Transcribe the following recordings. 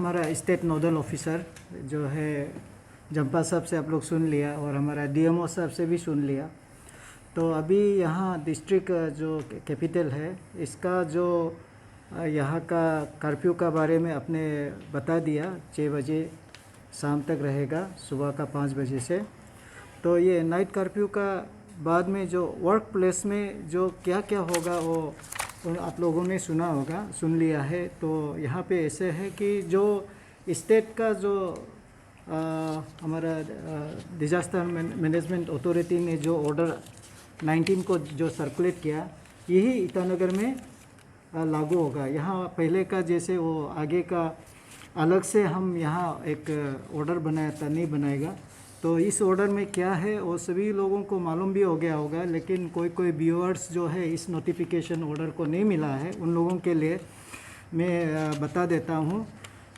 हमारा state nodal officer जो है जंपा साहब से आप लोग सुन लिया और हमारा डीएमओ साहब से भी सुन लिया। तो अभी यहाँ डिस्ट्रिक्ट जो कैपिटल है इसका जो यहाँ का कर्फ्यू का बारे में आपने बता दिया, 6 बजे शाम तक रहेगा, सुबह का 5 बजे से। तो ये नाइट कर्फ्यू का बाद में जो वर्क प्लेस में जो क्या क्या होगा वो आप लोगों ने सुना होगा, सुन लिया है। तो यहाँ पे ऐसे है कि जो स्टेट का जो हमारा डिज़ास्टर मैनेजमेंट अथॉरिटी ने जो ऑर्डर 19 को जो सर्कुलेट किया, यही ईटानगर में लागू होगा। यहाँ पहले का जैसे वो आगे का अलग से हम यहाँ एक ऑर्डर बनाया था, नहीं बनाएगा। तो इस ऑर्डर में क्या है वो सभी लोगों को मालूम भी हो गया होगा, लेकिन कोई व्यूअर्स जो है इस नोटिफिकेशन ऑर्डर को नहीं मिला है, उन लोगों के लिए मैं बता देता हूँ।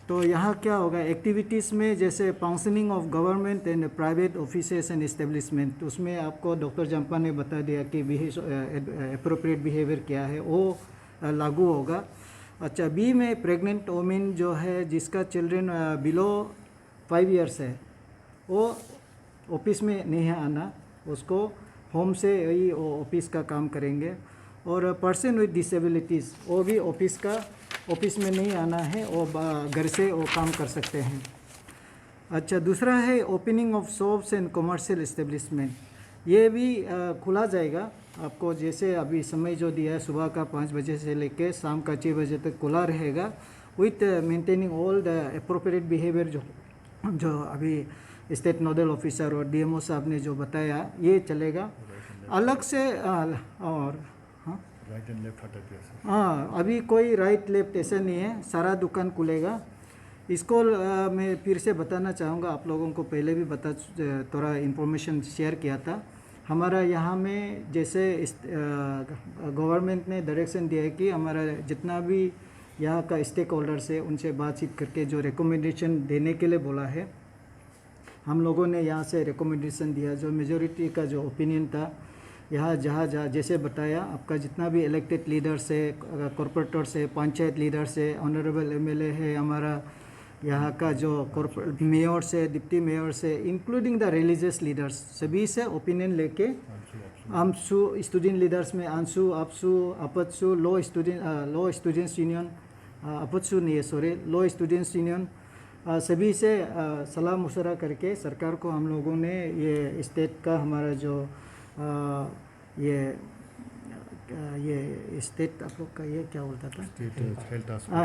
तो यहाँ क्या होगा, एक्टिविटीज़ में जैसे functioning of government and private offices and establishment, उसमें आपको डॉक्टर जंपा ने बता दिया कि एप्रोप्रिएट बिहेवियर क्या है, वो लागू होगा। अच्छा, बी में प्रेग्नेंट वोमेन जो है जिसका चिल्ड्रन बिलो 5 ईयर्स है, वो ऑफिस में नहीं आना, उसको होम से ही ऑफिस का काम करेंगे। और पर्सन विद डिसेबिलिटीज़ वो भी ऑफिस में नहीं आना है, वो घर से वो काम कर सकते हैं। अच्छा, दूसरा है opening of shops and commercial establishment, ये भी खुला जाएगा आपको। जैसे अभी समय जो दिया है सुबह का 5 बजे से लेकर शाम का 6 बजे तक खुला रहेगा, with maintaining all the appropriate behaviour जो अभी स्टेट नोडल ऑफिसर और डीएमओ साहब ने जो बताया, ये चलेगा अलग से। और राइट एंड लेफ्ट हटा दिया। हाँ, अभी कोई राइट लेफ्ट ऐसा नहीं है, सारा दुकान खुलेगा। इसको मैं फिर से बताना चाहूँगा, आप लोगों को पहले भी थोड़ा इन्फॉर्मेशन शेयर किया था। हमारा यहाँ में जैसे गवर्नमेंट ने डायरेक्शन दिया है कि हमारा जितना भी यहाँ का स्टेक होल्डर्स है उनसे बातचीत करके जो रिकमेंडेशन देने के लिए बोला है, हम लोगों ने यहाँ से रिकमेंडेशन दिया। जो मेजॉरिटी का जो ओपिनियन था, यहाँ जहाँ जैसे बताया, आपका जितना भी इलेक्टेड लीडर्स है, कॉरपोरेटर्स है, पंचायत लीडर्स है, ऑनरेबल एमएलए है, हमारा यहाँ का जो कॉरपोरेट मेयर्स है, डिप्टी मेयर्स है, इंक्लूडिंग द रिलीजियस लीडर्स, सभी से ओपिनियन लेके आमसू स्टूडेंट लीडर्स में आंसू, आपसू, अपत्सू, लो स्टूडेंट्स यूनियन, अपत्सू नहीं है सॉरी, लो स्टूडेंट्स यूनियन, सभी से सलाह मशवरा करके सरकार को हम लोगों ने ये स्टेट का हमारा जो ये स्टेट आप लोग का ये क्या बोलता था,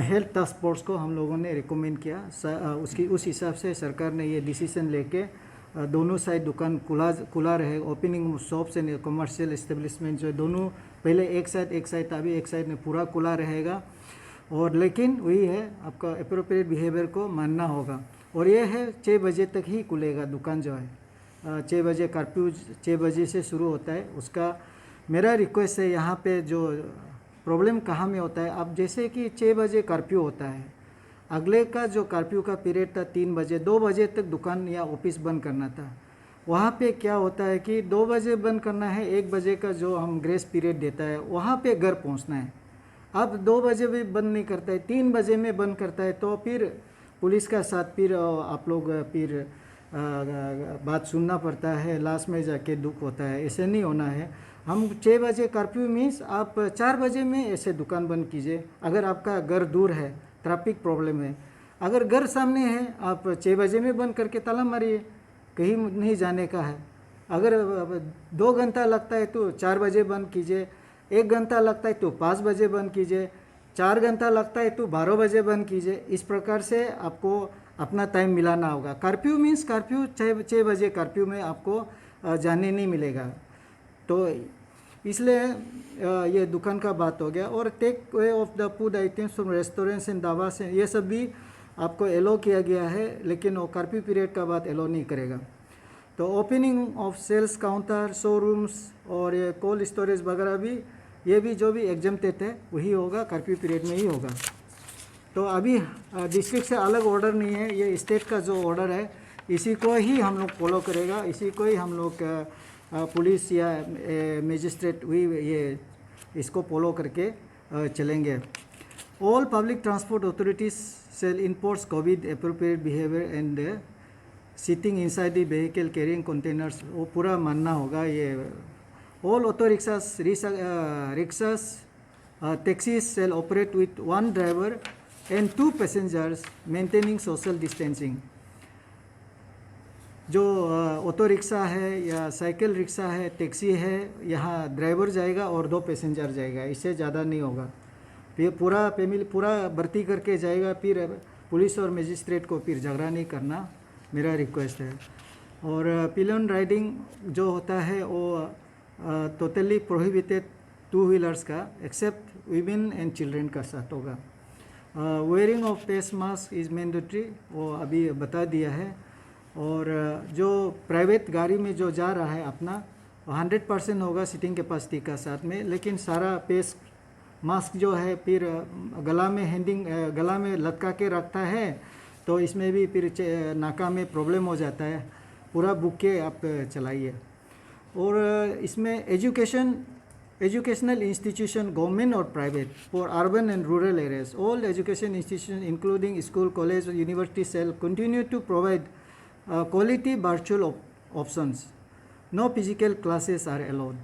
हेल्थ टास्क फोर्स को हम लोगों ने रिकमेंड किया। उस हिसाब से सरकार ने ये डिसीजन लेके दोनों साइड दुकान खुला रहे। Opening shops and commercial establishment जो दोनों पहले एक साइड था, अभी एक साइड में पूरा खुला रहेगा। और लेकिन वही है, आपका एप्रोप्रिएट बिहेवियर को मानना होगा। और ये है 6 बजे तक ही खुलेगा दुकान जो है, 6 बजे कर्फ्यू 6 बजे से शुरू होता है। उसका मेरा रिक्वेस्ट है, यहाँ पे जो प्रॉब्लम कहाँ में होता है, अब जैसे कि 6 बजे कर्फ्यू होता है, अगले का जो कर्फ्यू का पीरियड था 3 बजे, 2 बजे तक दुकान या ऑफिस बंद करना था। वहाँ पे क्या होता है कि 2 बजे बंद करना है, 1 बजे का जो हम ग्रेस पीरियड देता है वहाँ पे घर पहुँचना है। अब 2 बजे भी बंद नहीं करता है, 3 बजे में बंद करता है, तो फिर पुलिस का साथ फिर आप लोग फिर बात सुनना पड़ता है, लास्ट में जाके दुख होता है। ऐसे नहीं होना है। हम 6 बजे कर्फ्यू मीन्स आप 4 बजे में ऐसे दुकान बंद कीजिए। अगर आपका घर दूर है, ट्रैफिक प्रॉब्लम है, अगर घर सामने है, आप 6 बजे में बंद करके ताला मारिए, कहीं नहीं जाने का है। अगर 2 घंटा लगता है तो 4 बजे बंद कीजिए, 1 घंटा लगता है तो 5 बजे बंद कीजिए, 4 घंटा लगता है तो 12 बजे बंद कीजिए। इस प्रकार से आपको अपना टाइम मिलाना होगा। कर्फ्यू मीन्स कर्फ्यू 6 बजे कर्फ्यू में आपको जाने नहीं मिलेगा। तो इसलिए ये दुकान का बात हो गया। और take away of the food items from restaurants and dhaba से, ये सब भी आपको एलो किया गया है, लेकिन वो कर्फ्यू पीरियड का बाद एलो नहीं करेगा। तो opening of sales counter, showrooms और ये कोल्ड स्टोरेज वगैरह भी, ये भी जो भी एग्जम्प्टेड है वही होगा, कर्फ्यू पीरियड में ही होगा। तो अभी डिस्ट्रिक्ट से अलग ऑर्डर नहीं है, ये स्टेट का जो ऑर्डर है इसी को ही हम लोग फॉलो करेगा, इसी को ही हम लोग पुलिस या मजिस्ट्रेट हुई ये इसको फॉलो करके चलेंगे। All public transport authorities shall enforce COVID appropriate behavior and sitting inside the vehicle carrying containers, वो पूरा मानना होगा ये. All auto rickshaws, taxis shall operate with one driver and 2 passengers maintaining social distancing. जो auto rickshaw है या cycle rickshaw है, taxi है, यहाँ ड्राइवर जाएगा और 2 पैसेंजर जाएगा, इससे ज़्यादा नहीं होगा. फिर पूरा फैमिली पूरा भर्ती करके जाएगा, फिर पुलिस और मजिस्ट्रेट को फिर झगड़ा नहीं करना, मेरा रिक्वेस्ट है. और पिलियन राइडिंग जो होता है वो टोटली प्रोहिबिटेड 2 व्हीलर्स का एक्सेप्ट वीमेन एंड चिल्ड्रेन का साथ होगा. Wearing of face mask is mandatory, वो अभी बता दिया है. और जो प्राइवेट गाड़ी में जो जा रहा है अपना 100% होगा सीटिंग कैपेसिटी का साथ में, लेकिन सारा फेस मास्क जो है फिर गला में लटका के रखता है, तो इसमें भी फिर नाका में प्रॉब्लम हो जाता है. पूरा बुक के आप चलाइए. और इसमें एजुकेशनल इंस्टीट्यूशन गवर्नमेंट और private for urban and rural areas, all education institution including school, college और university shall continue to provide quality virtual options. No physical classes are allowed.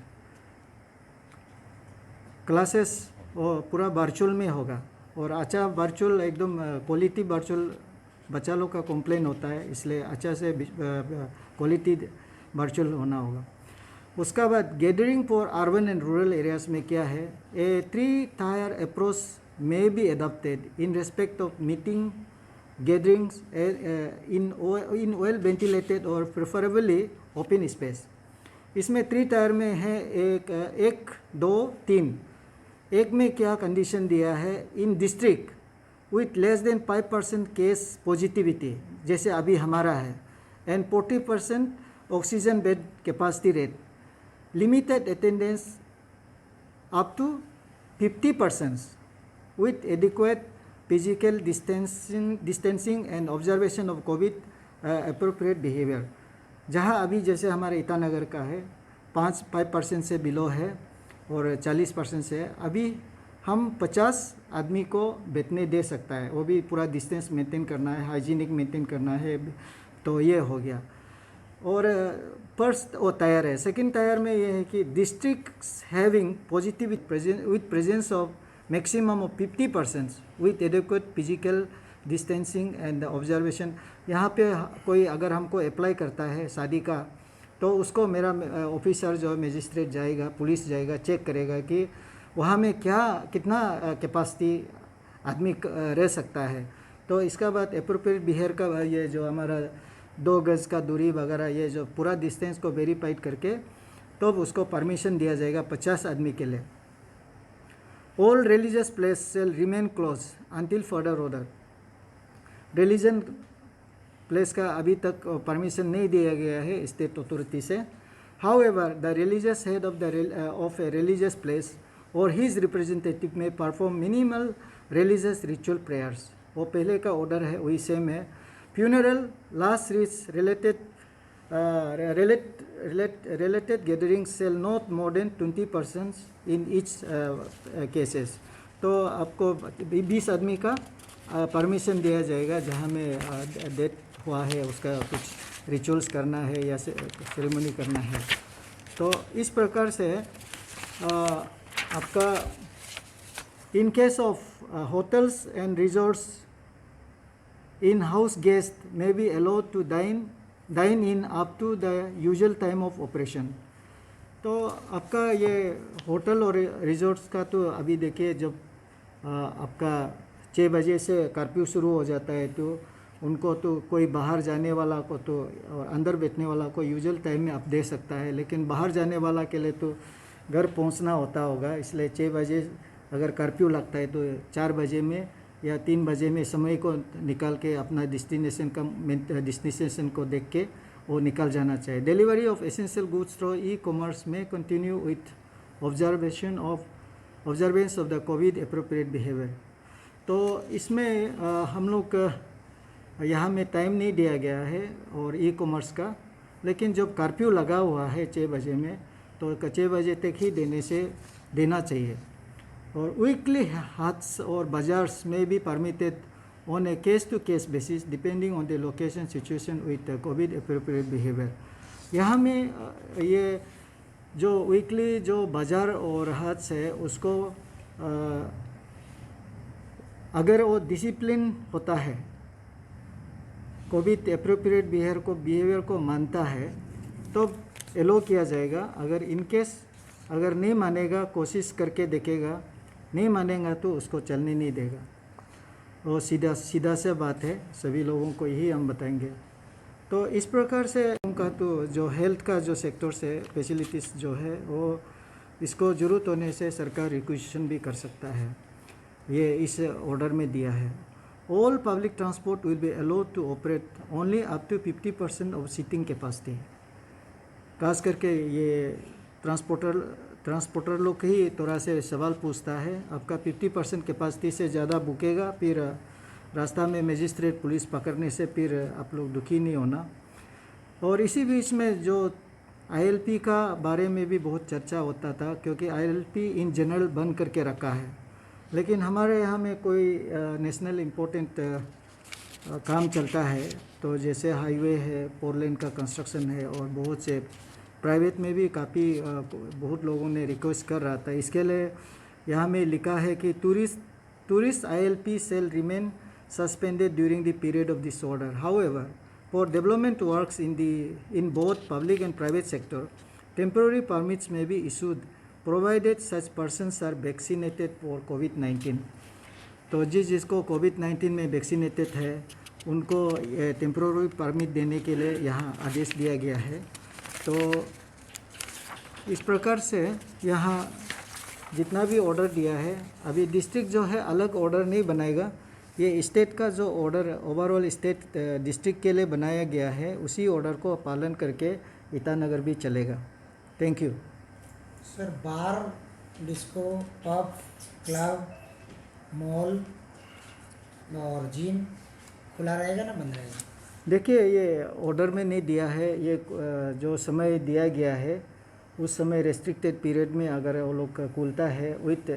Classes पूरा वर्चुअल में होगा. और अच्छा वर्चुअल एकदम quality virtual बच्चा लोग का कंप्लेन होता है, इसलिए अच्छा से क्वालिटी वर्चुअल होना होगा. उसका बाद gathering for urban and rural areas में क्या है, ए 3-tier approach may be adopted in respect of meeting gatherings in well ventilated or preferably open space. इसमें 3 टायर में है 1, 2, 3. एक में क्या कंडीशन दिया है, in district with less than 5% case positivity जैसे अभी हमारा है, and 40% oxygen bed capacity rate, limited attendance up to 50% with adequate physical distancing and observation of covid appropriate behaviour. जहाँ अभी जैसे हमारे ईटानगर का है 5% से बिलो है और 40% से है, अभी हम 50 आदमी को बैठने दे सकता है, वो भी पूरा डिस्टेंस मेंटेन करना है, हाइजीनिक मेंटेन करना है, तो ये हो गया. और फर्स्ट वो टायर है. सेकंड टायर में ये है कि districts having positive with presence of maximum of 50% with adequate physical distancing and observation. यहाँ पे कोई अगर हमको अप्लाई करता है शादी का, तो उसको मेरा ऑफिसर जो मजिस्ट्रेट जाएगा, पुलिस जाएगा, चेक करेगा कि वहाँ में कितना कैपेसिटी आदमी रह सकता है. तो इसका बाद अप्रोप्रिएट बिहेवियर का ये जो हमारा 2 गज का दूरी वगैरह, ये जो पूरा डिस्टेंस को वेरीफाइड करके तो उसको परमिशन दिया जाएगा 50 आदमी के लिए. All religious places shall remain closed until further order. Religion place का अभी तक परमिशन नहीं दिया गया है स्टेट अथॉरिटी से. However, the religious head of a religious place or his representative may perform minimal religious ritual prayers. वो पहले का ऑर्डर है वही सेम है. Funeral, last rites related gatherings shall not more than 20% in each cases. तो आपको 20 आदमी का परमिशन दिया जाएगा जहाँ में डेथ हुआ है, उसका कुछ रिचुअल्स करना है या सेरेमनी करना है. तो इस प्रकार से आपका in case of hotels and resorts, in house guest may be allowed to dine in up to the usual time of operation. तो आपका ये होटल और रिजॉर्ट्स का तो अभी देखिए, जब आपका 6 बजे से कर्फ्यू शुरू हो जाता है, तो उनको तो कोई बाहर जाने वाला को तो और अंदर बैठने वाला को यूजुअल टाइम में आप दे सकता है, लेकिन बाहर जाने वाला के लिए तो घर पहुंचना होता होगा. इसलिए 6 बजे अगर कर्फ्यू लगता है तो 4 बजे में या 3 बजे में समय को निकाल के अपना डेस्टिनेशन को देख के वो निकल जाना चाहिए. Delivery of essential goods through e-commerce में continue with observance of the covid appropriate behaviour. तो इसमें हम लोग यहाँ में टाइम नहीं दिया गया है और ई-कॉमर्स का, लेकिन जब कर्फ्यू लगा हुआ है 6 बजे में, तो 6 बजे तक ही देना चाहिए. और वीकली हाट्स और बाजार्स में भी permitted on a case-to-case basis depending on the location situation with COVID appropriate behavior. यहाँ में ये जो वीकली जो बाज़ार और हाथ से उसको अगर वो डिसिप्लिन होता है, कोविड एप्रोप्रिएट बिहेवियर को मानता है तो एलो किया जाएगा। अगर इन केस अगर नहीं मानेगा, कोशिश करके देखेगा, नहीं मानेगा तो उसको चलने नहीं देगा। वो सीधा से बात है, सभी लोगों को यही हम बताएंगे। तो इस प्रकार से उनका तो जो हेल्थ का जो सेक्टर से फैसिलिटीज़ जो है वो इसको ज़रूरत होने से सरकार रिक्वेजिशन भी कर सकता है, ये इस ऑर्डर में दिया है। All public transport will be allowed to operate only up to 50% of seating capacity. खास करके ये ट्रांसपोर्टर लोग ही थोड़ा से सवाल पूछता है, आपका 50% कैपेसिटी से ज़्यादा बुकेगा, फिर रास्ता में मजिस्ट्रेट पुलिस पकड़ने से फिर आप लोग दुखी नहीं होना। और इसी बीच में जो ILP का बारे में भी बहुत चर्चा होता था, क्योंकि ILP इन जनरल बंद करके रखा है, लेकिन हमारे यहाँ में कोई नेशनल इम्पोर्टेंट काम चलता है, तो जैसे हाईवे है, 4 लेन का कंस्ट्रक्शन है, और बहुत से प्राइवेट में भी काफ़ी बहुत लोगों ने रिक्वेस्ट कर रहा था। इसके लिए यहाँ में लिखा है कि tourist ILP shall remain suspended during the period of this order. However, for development works in both public and private sector, temporary permits may be issued provided such persons are vaccinated for COVID-19. तो जिसको COVID-19 में vaccinated है उनको temporary permit देने के लिए यहाँ आदेश दिया गया है। तो इस प्रकार से यहाँ जितना भी ऑर्डर दिया है, अभी डिस्ट्रिक्ट जो है अलग ऑर्डर नहीं बनाएगा, ये स्टेट का जो ऑर्डर ओवरऑल स्टेट डिस्ट्रिक्ट के लिए बनाया गया है, उसी ऑर्डर को पालन करके ईटानगर भी चलेगा। Thank you sir. Bar, disco, pub, club, mall और जिम खुला रहेगा ना बंद रहेगा? देखिए, ये ऑर्डर में नहीं दिया है, ये जो समय दिया गया है उस समय रेस्ट्रिक्टेड पीरियड में अगर वो लोग खुलता है विथ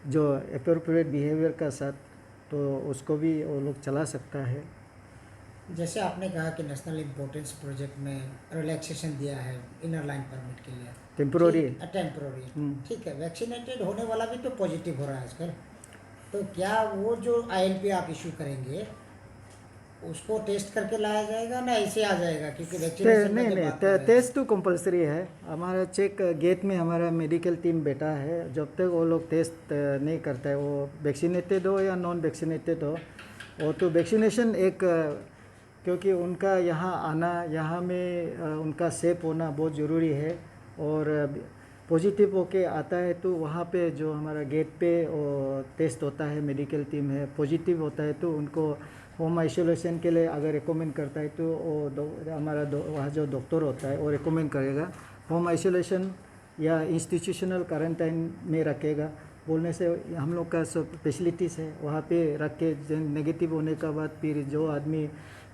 जो एप्रोप्रिएट बिहेवियर का साथ, तो उसको भी वो लोग चला सकता है। जैसे आपने कहा कि नेशनल इम्पोर्टेंस प्रोजेक्ट में रिलैक्सेशन दिया है इनर लाइन परमिट के लिए, टेम्प्रोरी ठीक है। वैक्सीनेटेड होने वाला भी तो पॉजिटिव हो रहा है आजकल, तो क्या वो जो ILP आप इशू करेंगे उसको टेस्ट करके लाया जाएगा ना, ऐसे आ जाएगा? क्योंकि वैक्सीनेशन नहीं, टेस्ट तो कंपलसरी है। हमारा चेक गेट में हमारा मेडिकल टीम बैठा है, जब तक वो लोग टेस्ट नहीं करता है, वो वैक्सीनेटेड हो या नॉन वैक्सीनेटेड हो, वो तो वैक्सीनेशन एक, क्योंकि उनका यहाँ आना, यहाँ में उनका सेफ होना बहुत ज़रूरी है। और पॉजिटिव होके आता है तो वहाँ पे जो हमारा गेट पे टेस्ट होता है, मेडिकल टीम है, पॉजिटिव होता है तो उनको होम आइसोलेशन के लिए अगर रिकमेंड करता है तो वो हमारा वहाँ जो डॉक्टर होता है वो रिकमेंड करेगा होम आइसोलेशन या इंस्टीट्यूशनल क्वारंटाइन में रखेगा। बोलने से हम लोग का सब फैसिलिटीज़ है वहाँ पे रख के, नेगेटिव होने का बाद फिर जो आदमी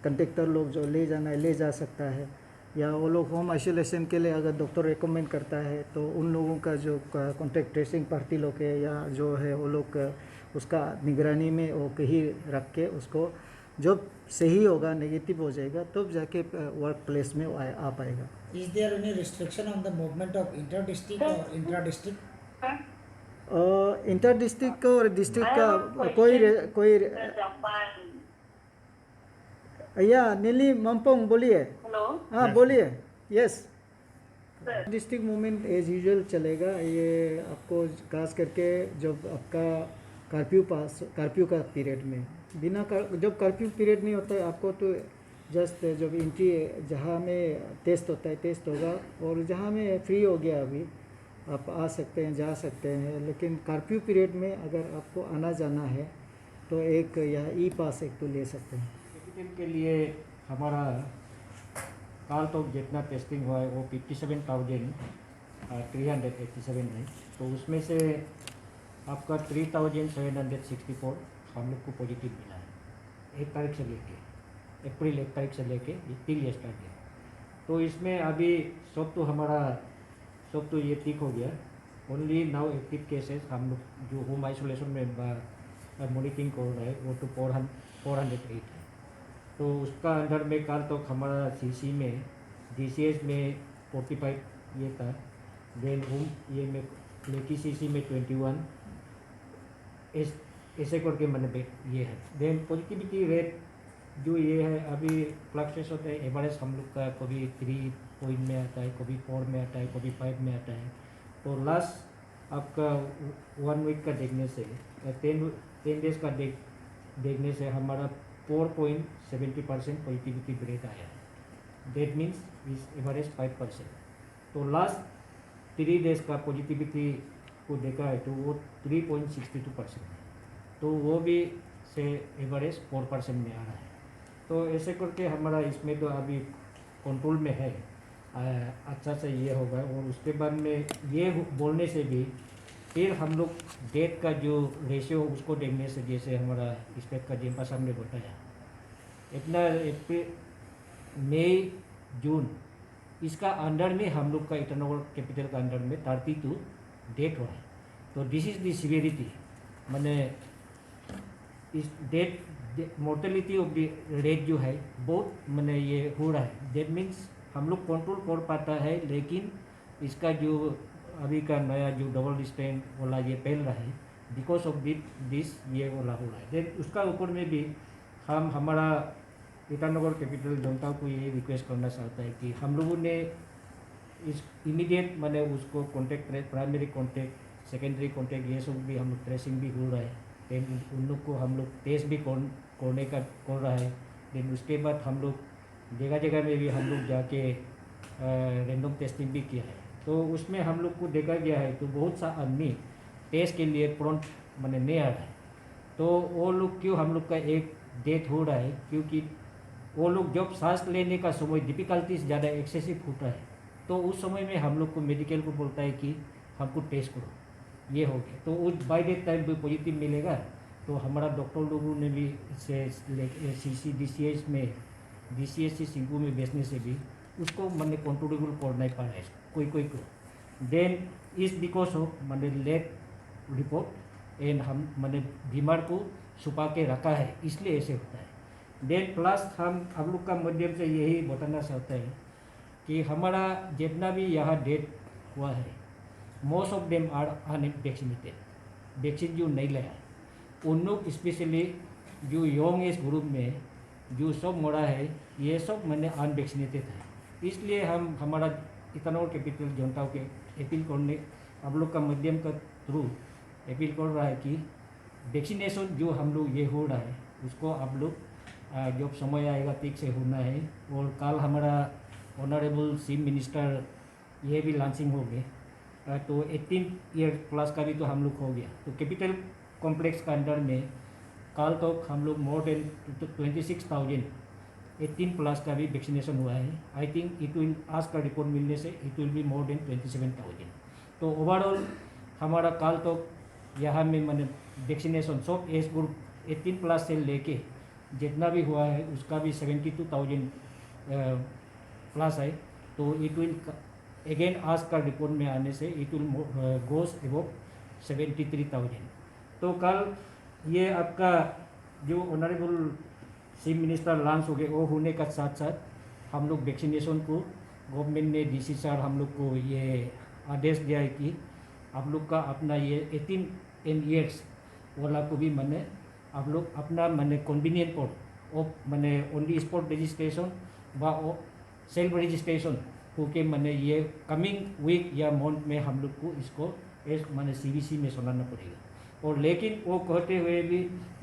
कंट्रैक्टर लोग जो ले जाना है ले जा सकता है, या वो लोग होम आइसोलेशन के लिए अगर डॉक्टर रिकमेंड करता है तो उन लोगों का जो कॉन्टैक्ट ट्रेसिंग पार्टी लोग है या जो है वो लोग उसका निगरानी में वो कहीं रख के उसको जब सही होगा, नेगेटिव हो जाएगा तब जाके वर्क प्लेस में आ पाएगा। Is there any restriction on the movement of inter district और इंट्रा डिस्ट्रिक्ट? इंटर डिस्ट्रिक्ट और डिस्ट्रिक्ट का कोई या नीली मम्पोंग बोलिए। हेलो, हाँ बोलिए। Yes, district movement as usual चलेगा। ये आपको खास करके जब आपका कर्फ्यू का पीरियड में, जब कर्फ्यू पीरियड नहीं होता है आपको तो जस्ट जब एंट्री जहाँ में टेस्ट होता है टेस्ट होगा, और जहाँ में फ्री हो गया अभी आप आ सकते हैं जा सकते हैं। लेकिन कर्फ्यू पीरियड में अगर आपको आना जाना है तो एक या ई-पास एक तो ले सकते हैं। के लिए हमारा काल तो जितना टेस्टिंग हुआ है वो 57,387 है, तो उसमें से आपका 3,764 हम लोग को पॉजिटिव मिला है 1 तारीख से लेके, अप्रैल 1 तारीख से लेके टिल यस्टरडे। तो इसमें अभी सब तो ये ठीक हो गया। ओनली नाउ एक्टिव केसेस हम लोग जो होम आइसोलेशन में मॉनिटरिंग कर रहा है, वो तो 408 है। तो उसका अंदर में कल तो हमारा सीसी में DCS में 45 ये था, देन ये में लेकी सीसी में 21 ऐसे करके मैंने ये है। देन पॉजिटिविटी रेट जो ये है अभी फ्लक्चुएट होता है, एवरेज हम लोग का कभी 3 पॉइंट में आता है, कभी 4 में आता है, कभी 5 में आता है। तो लास्ट आपका 1 वीक का देखने से 10 डेज का देखने से हमारा 4.70% पॉजिटिविटी रेट आया है। डेट मीन्स इस एवरेज 5%। तो लास्ट 3 डेज का पॉजिटिविटी को देखा है तो वो 3.62% है, तो वो भी से एवरेज 4% में आ रहा है। तो ऐसे करके हमारा इसमें तो अभी कंट्रोल में है, अच्छा से ये होगा। और उसके बाद में ये बोलने से भी फिर हम लोग डेट का जो रेशियो उसको देखने से, जैसे हमारा स्टेट का जेम्पा साहब ने बताया, इतना अप्रैल मई जून इसका अंडर में हम लोग का इटरनल कैपिटल का अंडर में 32 डेट हो रहा है। तो दिस इज द सिवियरिटी, मैंने इस death mortality of the rate जो है बहुत मैंने ये हो रहा है। डेट मीन्स हम लोग कंट्रोल कर पाता है, लेकिन इसका जो अभी का नया जो डबल स्ट्रेन वाला ये फैल रहा है, बिकॉज ऑफ दिस ये वाला हो रहा है। देन उसका ऊपर में भी हम हमारा ईटानगर कैपिटल जनता को ये रिक्वेस्ट करना चाहता है कि हम लोगों ने इस इमीडिएट मैंने उसको कॉन्टेक्ट करें, प्राइमरी कॉन्टेक्ट, सेकेंडरी कॉन्टेक्ट, ये सब भी हम लोग ट्रेसिंग भी हो रहा है। देन उन लोग को हम लोग टेस्ट भी करने का कर रहा है। देन उसके बाद हम लोग जगह जगह में भी हम लोग जाके रैंडम टेस्टिंग भी किया है। तो उसमें हम लोग को देखा गया है तो बहुत सा आदमी टेस्ट के लिए प्रॉन्ट मैंने नहीं आ रहा है। तो वो लोग क्यों हम लोग का एक डेथ हो रहा है, क्योंकि वो लोग जब सांस लेने का समय डिफ़िकल्टीज ज़्यादा एक्सेसिव होता है, तो उस समय में हम लोग को मेडिकल को बोलता है कि हमको टेस्ट करो, ये हो गया। तो उस बाई डेट टाइम भी पॉजिटिव मिलेगा, तो हमारा डॉक्टर लोगों ने भी इससे DCS में DCS से सिंकू में बेचने से भी उसको मैंने कंट्रोलेबल कर नहीं पा रहा है कोई को। देन इस बिकॉज ऑफ मैंने लेट रिपोर्ट एंड हम मैंने बीमार को छुपा के रखा है, इसलिए ऐसे होता है। देन प्लस हम लोग का माध्यम से यही बताना चाहते हैं कि हमारा जितना भी यहाँ डेट हुआ है, most of them are unvaccinated, vaccine जो नहीं लिया है उन लोग, स्पेशली जो यंग एज ग्रुप में जो सब मरा है, ये सब मैंने अनवैक्सीनेटेड है। इसलिए हम हमारा ईटानगर कैपिटल जनता के अपील करने आप लोग का माध्यम का थ्रू अपील कर रहा है कि वैक्सीनेशन जो हम लोग ये हो रहा है उसको आप लोग जब समय आएगा ठीक से होना है। और कल हमारा ऑनरेबल चीफ मिनिस्टर ये भी लॉन्चिंग हो गए, तो 18 ईयर प्लस का भी तो हम लोग हो गया। तो कैपिटल कॉम्प्लेक्स का अंदर में कल तक हम लोग मोर देन 26,000 18 प्लस का भी वैक्सीनेशन हुआ है। आई थिंक इट विल, आज का रिपोर्ट मिलने से it will be more than 27,000। तो ओवरऑल हमारा कल तक यहाँ में मैंने वैक्सीनेशन सब एज ग्रुप 18 प्लस से लेके जितना भी हुआ है उसका भी 72,000 प्लस है। तो इट विल अगेन आज का रिपोर्ट में आने से इट विल गोस एबव 73,000। तो कल ये आपका जो ऑनरेबल चीफ मिनिस्टर लॉन्च हो गए, वो होने का साथ साथ हम लोग वैक्सीनेशन को गवर्नमेंट ने DC सर हम लोग को ये आदेश दिया है कि आप लोग का अपना ये 18 ईयर्स वाला को भी मैंने आप लोग अपना मैंने कन्वीनियंट पर और मैंने ओनली स्पॉट रजिस्ट्रेशन व सेल्फ रजिस्ट्रेशन होके मैंने ये कमिंग वीक या मंथ में हम लोग को इसको मैंने CBC में सुनाना पड़ेगा। और लेकिन वो कहते हुए भी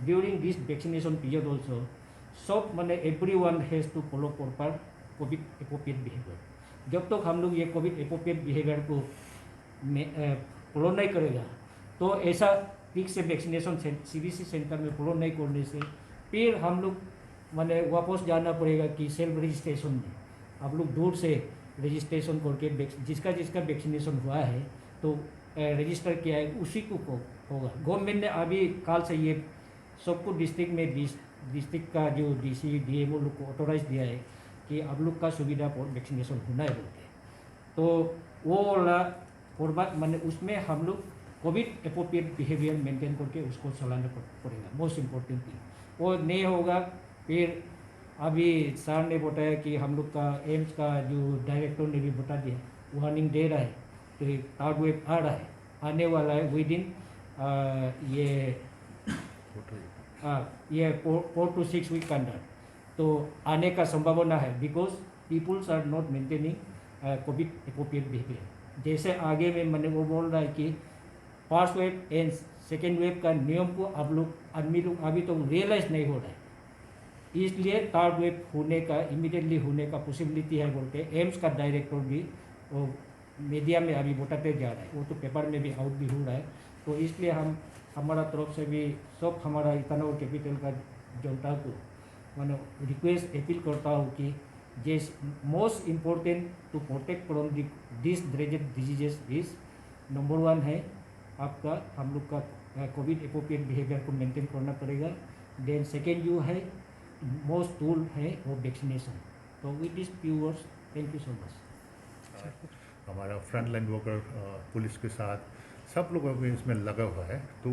during this vaccination period also सब मैंने everyone has to follow proper COVID appropriate behaviour. जब तक हम लोग ये कोविड एप्रोप्रिएट बिहेवियर को फॉलो नहीं करेगा, तो ऐसा ठीक से वैक्सीनेशन CBC सेंटर में फॉलो नहीं करने से फिर हम लोग मैंने वापस जाना पड़ेगा कि सेल्फ रजिस्ट्रेशन में आप लोग दूर से रजिस्ट्रेशन करके जिसका वैक्सीनेशन हुआ है तो रजिस्टर किया है उसी को होगा। गवर्नमेंट ने अभी कल से ये सबको डिस्ट्रिक्ट में डिस्ट्रिक्ट का जो DC DMO लोग को ऑथोराइज दिया है कि आप लोग का सुविधा पर वैक्सीनेशन होना है बोलते। तो वो वाला और बात मैंने उसमें हम लोग कोविड एप्रोप्रिएट बिहेवियर मेंटेन करके उसको चलाना पड़ेगा, मोस्ट इम्पोर्टेंट थिंग। वो नहीं होगा फिर अभी सर ने बताया कि हम लोग का एम्स का जो डायरेक्टर ने भी बता दिया, वार्निंग दे रहा है कि थर्ड वेव आ रहा है, आने वाला है विद इन ये 4 to 6 वीक अंदर तो आने का संभावना है, because peoples are not maintaining COVID appropriate behaviour. जैसे आगे में मैंने वो बोल रहा है कि first wave and second wave का नियम को आप लोग आदमी लोग अभी तो रियलाइज नहीं हो रहा है, इसलिए थर्ड वेव होने का इमीडिएटली होने का पॉसिबिलिटी है बोल के एम्स का डायरेक्टर भी वो मीडिया में अभी बताते जा रहा है, वो तो पेपर में भी आउट भी हो रहा है। तो इसलिए हम हमारा तरफ से भी सब हमारा इथानॉल कैपिटल का जनता को मैंने रिक्वेस्ट अपील करता हूँ कि जिस most important to protect from this dreaded diseases is number 1 है आपका हम लोग का कोविड एप्रोप्रिएट बिहेवियर को मेंटेन करना पड़ेगा। देन सेकेंड जो है मोस्ट टूल है वो वैक्सीनेशन। तो with this few words thank you so much. हमारा फ्रंट लाइन वर्कर पुलिस के साथ सब लोग अभी इसमें लगा हुआ है, तो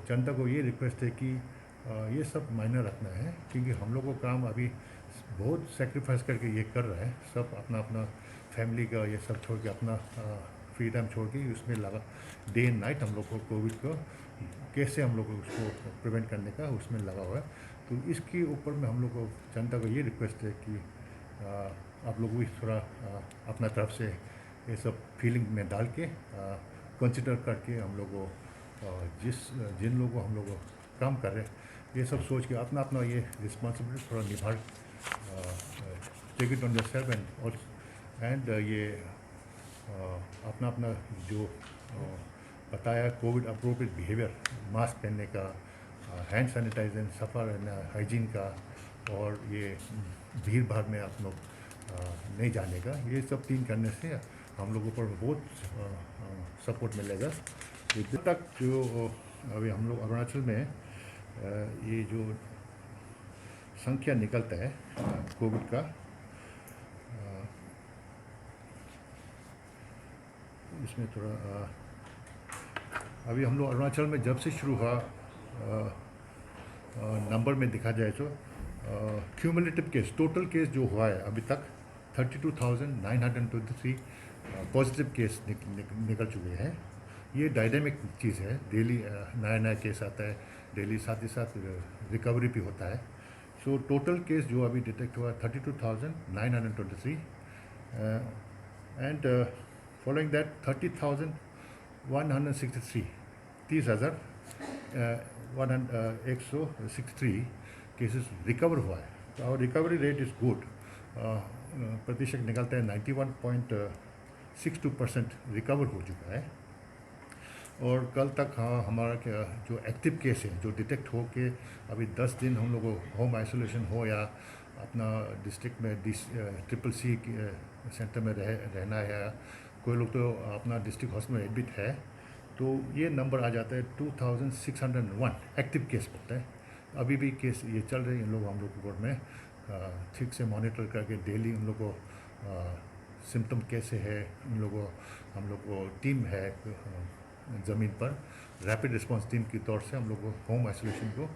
जनता को ये रिक्वेस्ट है कि ये सब मायने रखना है, क्योंकि हम लोग को काम अभी बहुत सेक्रीफाइस करके ये कर रहा है, सब अपना अपना फैमिली का ये सब छोड़ के अपना फ्री टाइम छोड़ के उसमें लगा डे एंड नाइट हम लोग को कोविड को कैसे हम लोग को उसको प्रिवेंट करने का उसमें लगा हुआ है। तो इसके ऊपर में हम लोग को जनता को ये रिक्वेस्ट है कि आप लोग भी थोड़ा अपना तरफ से ये सब फीलिंग में डाल के कंसिडर करके हम लोग को जिन लोगों को हम लोग काम कर रहे हैं ये सब सोच के अपना अपना ये रिस्पॉन्सिबिलिटी थोड़ा निभा take it on yourself and ये अपना अपना जो बताया कोविड अप्रोप्रिएट बिहेवियर, मास्क पहनने का, हैंड सैनिटाइजर, सफ़ा रहना, हाइजीन का, और ये भीड़ भाड़ में आप लोग नहीं जाने का, ये सब 3 करने से हम लोगों पर बहुत सपोर्ट मिलेगा। जब तक जो अभी हम लोग अरुणाचल में ये जो संख्या निकलता है कोविड का, इसमें थोड़ा अभी हम लोग अरुणाचल में जब से शुरू हुआ नंबर में देखा जाए तो क्यूमुलेटिव केस, टोटल केस जो हुआ है अभी तक 32,923 पॉजिटिव केस निकल चुके हैं। ये डायनामिक चीज़ है, डेली नया नया केस आता है डेली, साथ ही साथ रिकवरी भी होता है। सो टोटल केस जो अभी डिटेक्ट हुआ 32,923 and following that 30,163 163 cases recover हुआ है। तो और रिकवरी रेट इज़ गुड, प्रतिशत निकलता है 91.62% रिकवर हो चुका है। और कल तक हमारा जो एक्टिव केस है जो डिटेक्ट हो के अभी 10 दिन हम लोग होम आइसोलेशन हो या अपना डिस्ट्रिक्ट में CCC सेंटर में रहना है, कोई लोग तो अपना डिस्ट्रिक्ट हॉस्पिटल में एडमिट है, तो ये नंबर आ जाता है 2601 एक्टिव केस होता है। अभी भी केस ये चल रहे हैं, इन लोग हम लोग कोर्ट में ठीक से मॉनिटर करके डेली उन लोग को सिम्टम कैसे है, उन लोगों हम लोग को टीम है ज़मीन पर रैपिड रिस्पांस टीम की तौर से हम लोग को होम आइसोलेशन को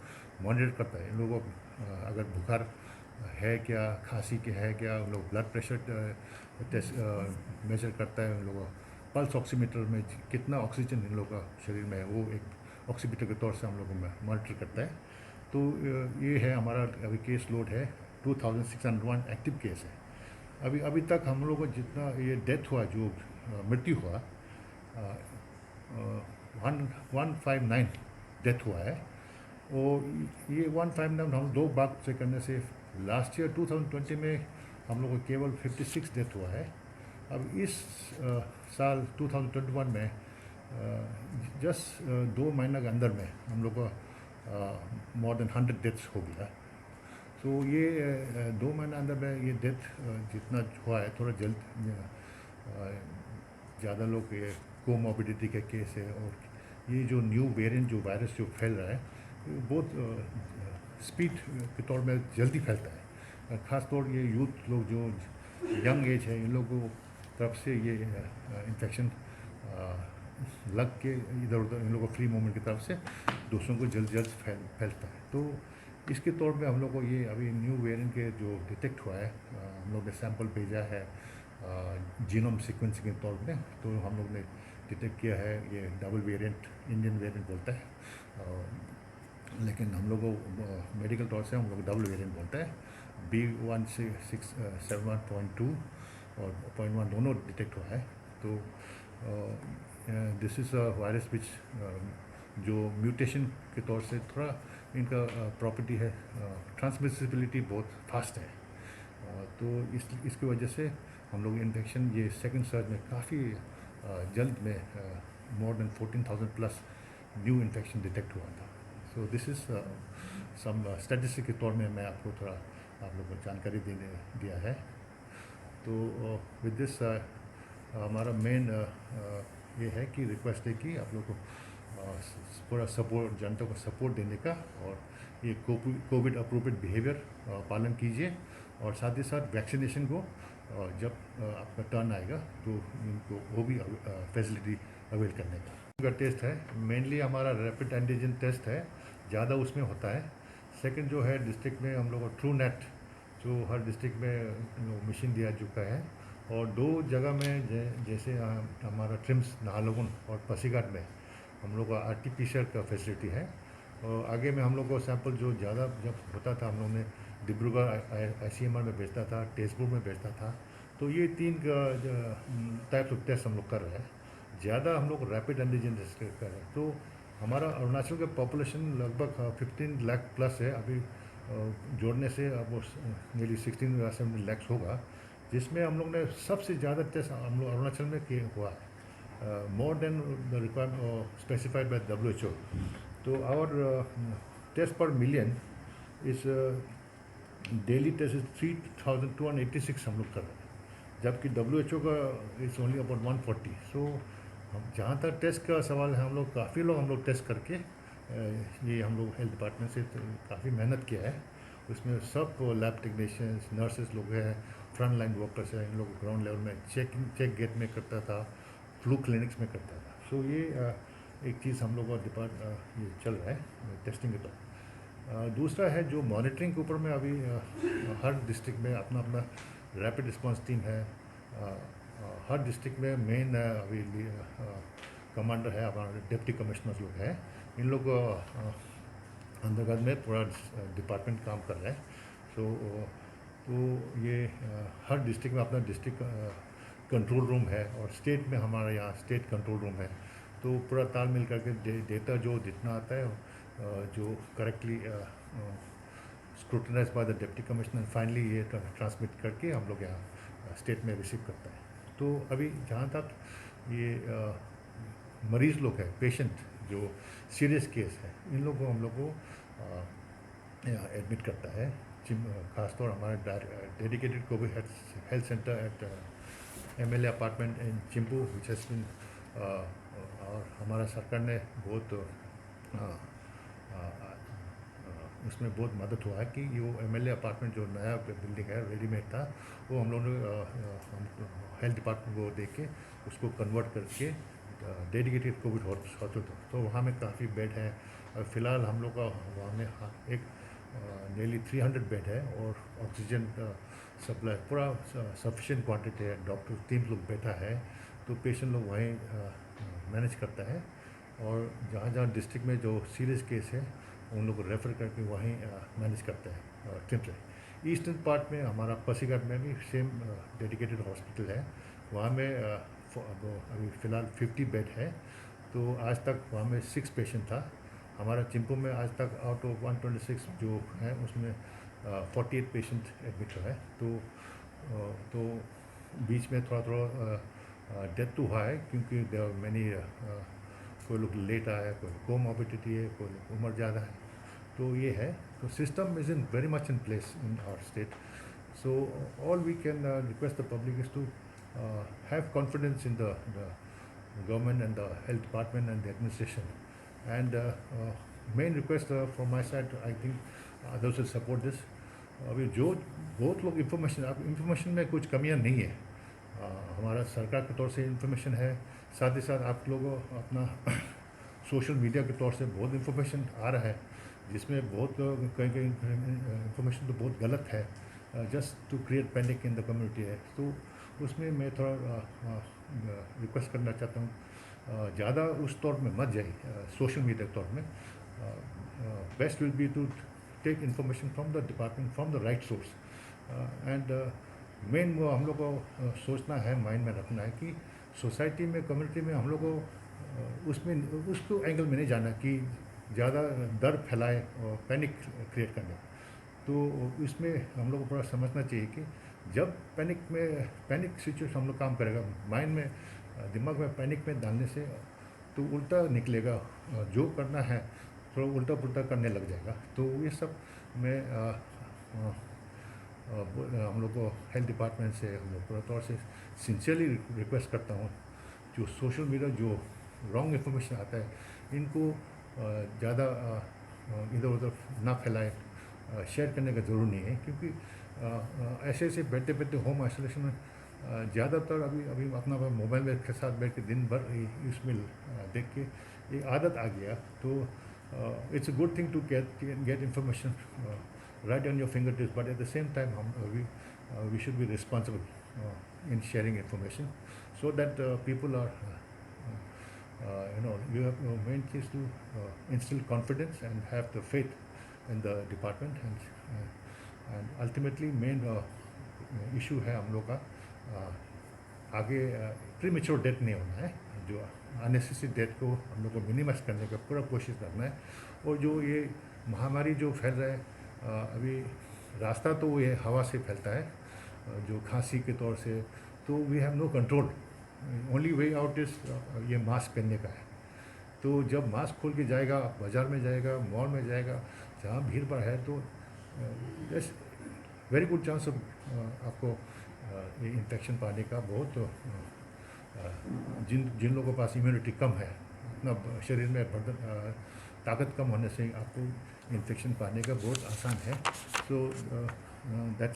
मॉनिटर करता है। इन लोगों को अगर बुखार है क्या, खांसी के है क्या, उन लोग ब्लड प्रेशर टेस्ट मेजर करता है, उन लोगों पल्स ऑक्सीमीटर में कितना ऑक्सीजन इन लोगों का शरीर में है वो एक ऑक्सीमीटर के तौर से हम लोगों में मॉनिटर करता है। तो ये है हमारा अभी केस लोड है 2601 एक्टिव केस है। अभी तक हम लोगों को जितना ये डेथ हुआ, जो मृत्यु हुआ 159 डेथ हुआ है। और ये 159 हम 2 भाग से करने से लास्ट ईयर 2020 में हम लोग को केवल 56 डेथ हुआ है। अब इस साल 2021 में जस्ट 2 महीना के अंदर में हम लोग को मोर देन 100 डेथ्स हो गया। तो ये 2 महीना अंदर में ये डेथ जितना हुआ है थोड़ा जल्द ज़्यादा लोग ये कोमॉर्बिडिटी के केस है, और ये जो न्यू वेरिएंट जो वायरस जो फैल रहा है बहुत स्पीड के तौर में जल्दी फैलता है। ख़ासतौर ये यूथ लोग जो यंग एज है इन लोगों को तरफ से ये इन्फेक्शन लग के इधर उधर इन लोगों को फ्री मूवमेंट की तरफ से दूसरों को जल्द जल्द फैलता है। तो इसके तौर पे हम लोग को ये अभी न्यू वेरिएंट के जो डिटेक्ट हुआ है, हम लोग ने सैंपल भेजा है जीनोम सीक्वेंसिंग के तौर पे, तो हम लोग ने डिटेक्ट किया है ये डबल वेरिएंट, इंडियन वेरिएंट बोलता है, लेकिन हम लोग को मेडिकल तौर से हम लोग डबल वेरिएंट बोलता है। B1671.2 और 0.1 दोनों डिटेक्ट हुआ है। तो this is a virus which जो म्यूटेशन के तौर से थोड़ा इनका प्रॉपर्टी है, ट्रांसमिसिबिलिटी बहुत फास्ट है। तो इसकी वजह से हम लोग इन्फेक्शन ये सेकंड सर्ज में काफ़ी जल्द में more than 14,000 plus new infection detect हुआ था। So this is some statistic के तौर में मैं आपको थोड़ा आप लोगों को जानकारी दिया है। तो विद दिस हमारा मेन ये है कि रिक्वेस्ट है कि आप लोग को पूरा सपोर्ट, जनता को सपोर्ट देने का, और ये कोविड अप्रोप्रिएट बिहेवियर पालन कीजिए, और साथ ही साथ वैक्सीनेशन को जब आपका टर्न आएगा तो इनको वो भी फैसिलिटी अवेल करने का टेस्ट है। मेनली हमारा रैपिड एंटीजन टेस्ट है, ज़्यादा उसमें होता है। सेकंड जो है डिस्ट्रिक्ट में हम लोग को ट्रू नेट जो हर डिस्ट्रिक्ट में मशीन दिया चुका है, और 2 जगह में जैसे हमारा ट्रिम्स नाहरलगुन और पासीघाट में हम लोग का RT-PCR का फैसिलिटी है। और आगे में हम लोग को सैंपल जो ज़्यादा जब होता था हम लोग ने डिब्रूगढ़ ICMR में भेजता था, टेस्टबुक में भेजता था। तो ये 3 टाइप्स ऑफ टेस्ट हम लोग कर रहे हैं। ज़्यादा हम लोग रैपिड एंटीजन टेस्ट कर रहे हैं। तो हमारा अरुणाचल का पॉपुलेशन लगभग 15 लाख प्लस है। अभी जोड़ने से अब वो नियरली 16 या 17 लाख होगा, जिसमें हम लोग ने सबसे ज़्यादा टेस्ट हम लोग अरुणाचल में किया हुआ है, more than the requirement specified by WHO। तो आवर टेस्ट पर मिलियन इस डेली टेस्ट 3,286 हम लोग कर रहे हैं, जबकि WHO का इट्स ओनली अबाउट 140। सो हम जहाँ तक टेस्ट का सवाल है, हम लोग काफ़ी लोग हम लोग टेस्ट करके ये हम लोग हेल्थ डिपार्टमेंट से काफ़ी मेहनत किया है। उसमें सब लैब टेक्नीशियंस, नर्सेस लोग हैं, फ्रंट लाइन वर्कर्स हैं, इन लोग ग्राउंड लेवल में चेक गेट में करता था, फ्लू क्लिनिक्स में करता था। सो ये एक चीज़ हम लोग का ये चल रहा है टेस्टिंग के तौर। दूसरा है जो मॉनिटरिंग के ऊपर में अभी हर डिस्ट्रिक्ट में अपना अपना रैपिड रिस्पांस टीम है। हर डिस्ट्रिक्ट में मेन अभी कमांडर है, हमारे डिप्टी कमिश्नर्स लोग हैं, इन लोग अंतर्गत में पूरा डिपार्टमेंट काम कर रहा है। तो ये हर डिस्ट्रिक्ट में अपना डिस्ट्रिक्ट कंट्रोल रूम है, और स्टेट में हमारे यहाँ स्टेट कंट्रोल रूम है। तो पूरा तालमेल करके डेटा जो जितना आता है जो correctly scrutinise by the deputy commissioner, finally ये ट्रांसमिट करके हम लोग यहाँ स्टेट में रिसीव करता है। तो अभी जहाँ तक ये मरीज़ लोग हैं, पेशेंट जो सीरियस केस है, इन लोगों को हम लोग को एडमिट करता है। खासतौर हमारा dedicated COVID health centre at MLA apartment in Chimpu which has been, और हमारा सरकार ने बहुत उसमें बहुत मदद हुआ है कि वो MLA अपार्टमेंट जो नया बिल्डिंग है रेडीमेड था, वो हम लोगों ने हेल्थ डिपार्टमेंट को दे के उसको कन्वर्ट करके डेडिकेटेड कोविड हॉस्पिटल, तो वहाँ में काफ़ी बेड है। और फिलहाल हम लोग का वहाँ में एक नियरली 300 बेड है, और ऑक्सीजन सप्लाई पूरा सफिशिएंट क्वांटिटी है। डॉक्टर टीम लोग बैठा है, तो पेशेंट लोग वहीं मैनेज करता है। और जहाँ जहाँ डिस्ट्रिक्ट में जो सीरियस केस है उन लोग को रेफ़र करके वहीं मैनेज करता है टेम्परेरी। ईस्टर्न पार्ट में हमारा पासीघाट में भी सेम डेडिकेटेड हॉस्पिटल है, वहाँ में अभी फ़िलहाल 50 बेड है। तो आज तक वहाँ में 6 पेशेंट था। हमारा चिंपू में आज तक आउट ऑफ 126 जो है उसमें 48 पेशेंट एडमिट है। तो बीच में थोड़ा डेथ तो हुआ है, क्योंकि देयर आर मैनी, कोई लोग लेट आया है, कोई कोमॉर्बिडिटी है, कोई लोग उम्र ज़्यादा है। तो ये है, तो system is in very much in place in our state. So all we can request the public is to have confidence in the government and the health department and the administration. And main request from my side, I think others will support this. अभी जो बहुत लोग information में कुछ कमियां नहीं है, हमारा सरकार के तौर से इंफॉर्मेशन है, साथ ही साथ आप लोगों अपना सोशल मीडिया के तौर से बहुत इंफॉर्मेशन आ रहा है, जिसमें बहुत कहीं कहीं इंफॉर्मेशन तो बहुत गलत है, just to create panic in the community है। तो उसमें मैं थोड़ा रिक्वेस्ट करना चाहता हूँ, ज़्यादा उस तौर में मत जाइए, सोशल मीडिया तौर में। Best will be to take information from the department, from the right source. And main वो हम लोग को सोचना है, माइंड में रखना है कि सोसाइटी में, कम्युनिटी में हम लोग को उसमें उसको एंगल में नहीं जाना कि ज़्यादा डर फैलाए और पैनिक क्रिएट करना। तो इसमें हम लोग को थोड़ा समझना चाहिए कि जब पैनिक सिचुएशन हम लोग काम करेगा, माइंड में, दिमाग में पैनिक में डालने से तो उल्टा निकलेगा, जो करना है थोड़ा उल्टा पुल्टा करने लग जाएगा। तो ये सब मैं हम लोग को हेल्थ डिपार्टमेंट से हम लोग पूरा तौर से सिंसियरली रिक्वेस्ट करता हूँ, जो सोशल मीडिया जो रॉन्ग इन्फॉर्मेशन आता है, इनको ज़्यादा इधर उधर ना फैलाए, शेयर करने का ज़रूर नहीं है। क्योंकि ऐसे ऐसे बैठते बैठते होम आइसोलेशन में ज़्यादातर अभी अपना मोबाइल में के साथ बैठ के दिन भर इसमें देख के ये आदत आ गया। तो it's a good thing to get information right on your fingertips, but at the same time we should be responsible in sharing information, so that people are you have main key is to instill confidence and have the faith in the department, and ultimately main issue है हम लोग का आगे premature death नहीं होना है, जो unnecessary death को हम लोग को मिनिमाइज करने का पूरा कोशिश करना है। और जो ये महामारी जो फैल रहा है, अभी रास्ता तो ये हवा से फैलता है, जो खांसी के तौर से, तो we have no control. Only way out is ये मास्क पहनने का है। तो जब मास्क खोल के जाएगा, बाज़ार में जाएगा, मॉल में जाएगा, जहाँ भीड़ भाड़ है, तो यस वेरी गुड चांस आपको ये इन्फेक्शन पाने का। बहुत जिन लोगों के पास इम्यूनिटी कम है, अपना शरीर में ताकत कम होने से आपको इन्फेक्शन पाने का बहुत आसान है। So that